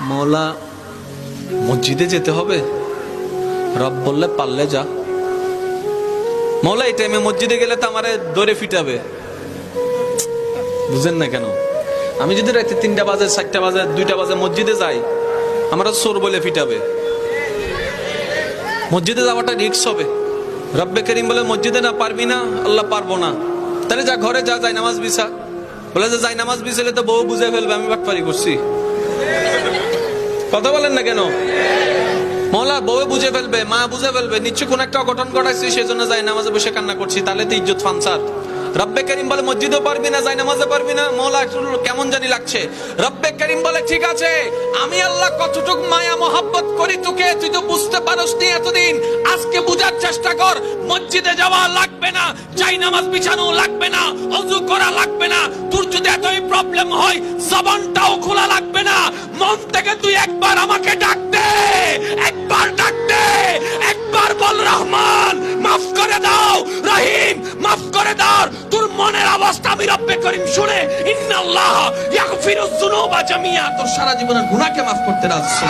মওলা মসজিদে যেতে হবে, রব বললে পারলে যা। মওলা এই টাইমে মসজিদে গেলে তো আমারে দৌড়ে ফিটাবে। বুঝেন না কেন? আমি যদি রাতে 3টা বাজে, 4টা বাজে, 2টা বাজে মসজিদে যাই, আমরা চোর বলে ফিটাবে। মসজিদে যাওয়াটা রিস্ক হবে। রব্বে করিম বলে মসজিদে না পারবি না, আল্লাহ পারবো না, তাহলে যা ঘরে যা, যাই নামাজ বিছা। বলে যে যাই নামাজ বিছালে তো বউ বুঝে ফেলবে আমি বাটপারি করছি। কথা বলেন না কেন? মওলা বউ বুঝে ফেলবে, মা বুঝে ফেলবে, নিশ্চয় কোন একটা অঘটন ঘটাইছি, সেজন্য যাই নামাজে বসে কান্না করছি, তাহলে তো ইজ্জত ফানসার। রব্বে করিম বলে মসজিদেও পারবি না, যাই নামাজে পারবি না। মওলা কেমন জানি লাগছে। রব্বে করিম বলে ঠিক আছে, আমি আল্লাহ কতটুক মায়া মোহাব্বত করি তোকে, তুই তো বুঝতে পারস নি এতদিন, আজকে বুঝার চেষ্টা কর। মসজিদে যাওয়া লাগবে না, যাই নামাজ বিছানো লাগবে না, ওযু করা লাগবে না। তোর যদি এতই প্রবলেম হয়, জবানটাও খোলা লাগবে না। মন থেকে তুই একবার আমাকে ডাক দে, একবার ডাক দে, একবার বল রহমান মাফ করে দাও, রহিম মাফ করে দাও। তোর মনের অবস্থা আমি রব্বে করিম শুনে, ইন্নাল্লাহ ইয়াগফিরুজ যুনুবা জামিয়া, তোর সারা জীবনের গুনাহকে মাফ করতে রাজি।